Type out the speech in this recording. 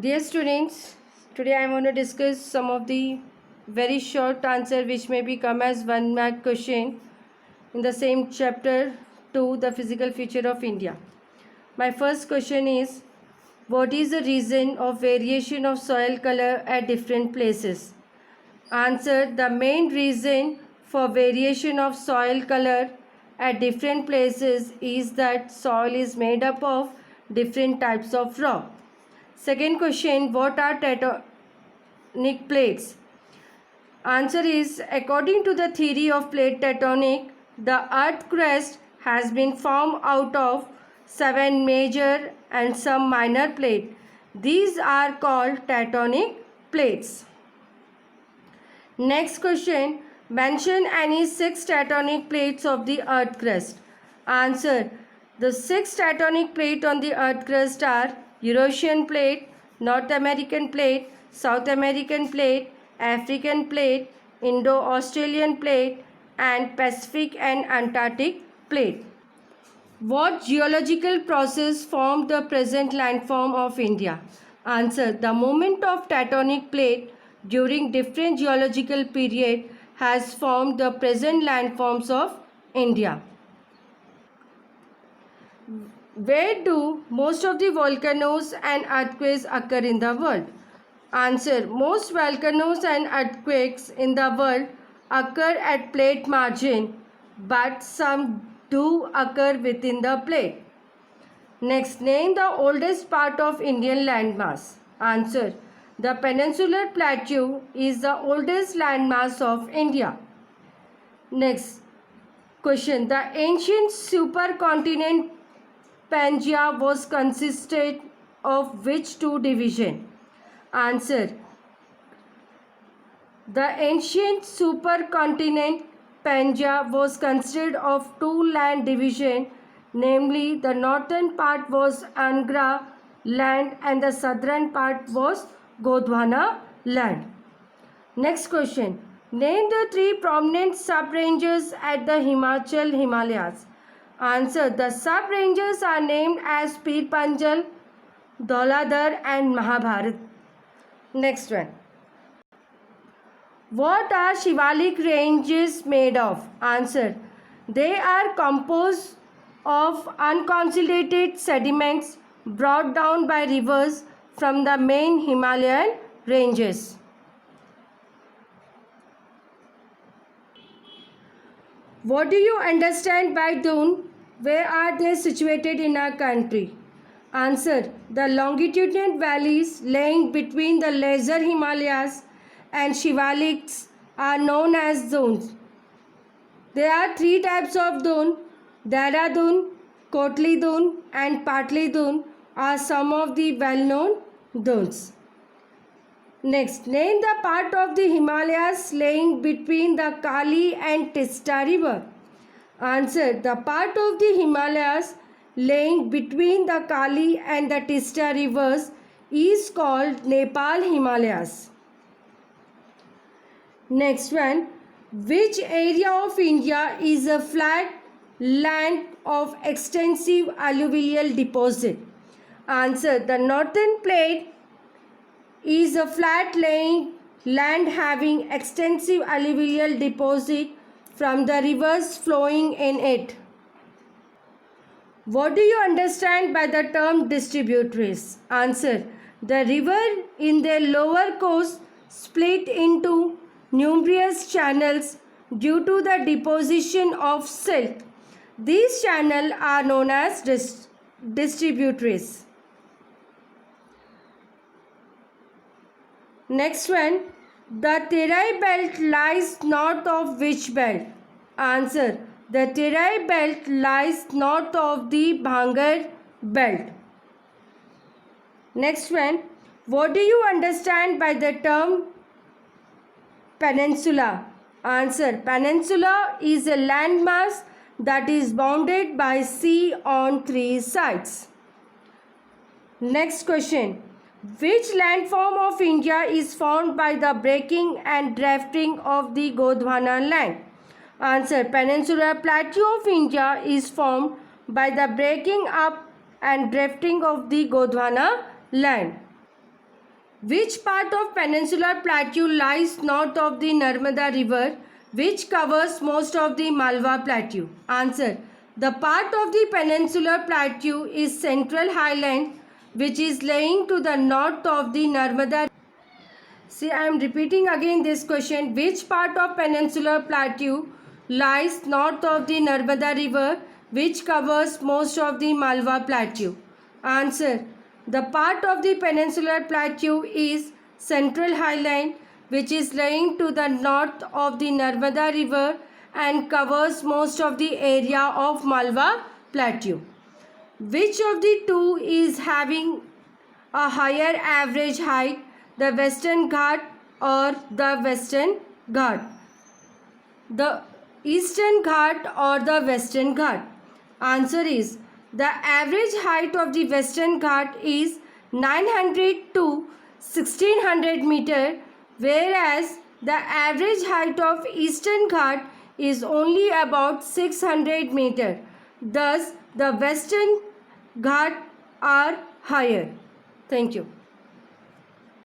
Dear students, today I am going to discuss some of the very short answer which may become as one mark question in the same chapter 2, the physical feature of India. My first question is, what is the reason of variation of soil color at different places? Answer, the main reason for variation of soil color at different places is that soil is made up of different types of rock. Second question, what are tectonic plates? Answer is, according to the theory of plate tectonic, the earth crust has been formed out of 7 major and some minor plates. These are called tectonic plates. Next question, mention any 6 tectonic plates of the earth crust. Answer, the 6 tectonic plates on the earth crust are Eurasian plate, North American plate, South American plate, African plate, Indo-Australian plate, and Pacific and Antarctic plate. What geological process formed the present landform of India? Answer, the movement of tectonic plate during different geological period has formed the present landforms of India. Where do most of the volcanoes and earthquakes occur in the world? Answer, most volcanoes and earthquakes in the world occur at plate margin, but some do occur within the plate. Next, name the oldest part of Indian landmass. Answer, the Peninsular Plateau is the oldest landmass of India. Next question, the ancient supercontinent Pangaea was consisted of which two divisions? Answer, the ancient supercontinent Pangaea was consisted of two land divisions, namely the northern part was Angra land and the southern part was Gondwana land. Next question, name the 3 prominent sub-ranges at the Himachal Himalayas. Answer, the sub-ranges are named as Pir Panjal, Dhauladhar and Mahabharat. Next one, what are Shivalik ranges made of? Answer, they are composed of unconsolidated sediments brought down by rivers from the main Himalayan ranges. What do you understand by dune? Where are they situated in our country? Answer, the longitudinal valleys lying between the lesser Himalayas and Shivaliks are known as dunes. There are 3 types of dune. Dehradun, Kotli Dune and Patli Dune are some of the well-known dunes. Next, name the part of the Himalayas lying between the Kali and Tista river. Answer, the part of the Himalayas lying between the Kali and the Tista rivers is called Nepal Himalayas. Next one, which area of India is a flat land of extensive alluvial deposit? Answer, the northern plate is a flat laying land having extensive alluvial deposit from the rivers flowing in it. What do you understand by the term distributaries? Answer, the river in their lower course split into numerous channels due to the deposition of silt. These channels are known as distributaries. Next one, the Terai belt lies north of which belt? Answer, the Terai belt lies north of the Bhangar belt. Next one, what do you understand by the term peninsula? Answer, peninsula is a landmass that is bounded by sea on 3 sides. Next question, which landform of India is formed by the breaking and drifting of the Gondwana land? Answer, Peninsular Plateau of India is formed by the breaking up and drifting of the Gondwana land. Which part of peninsular plateau lies north of the Narmada river, which covers most of the Malwa plateau? Answer. The part of the peninsular plateau is Central Highland, which is lying to the north of the Narmada. See, I am repeating again this question. Which part of peninsular plateau lies north of the Narmada river, which covers most of the Malwa plateau? Answer. The part of the peninsular plateau is Central Highland, which is lying to the north of the Narmada river and covers most of the area of Malwa plateau. Which of the two is having a higher average height, the Western Ghat or the Western Ghat? The Eastern Ghat or the Western Ghat? Answer is the average height of the Western Ghat is 900 to 1600 meter, whereas the average height of Eastern Ghat is only about 600 meter. Thus, the Western Ghat are higher. Thank you.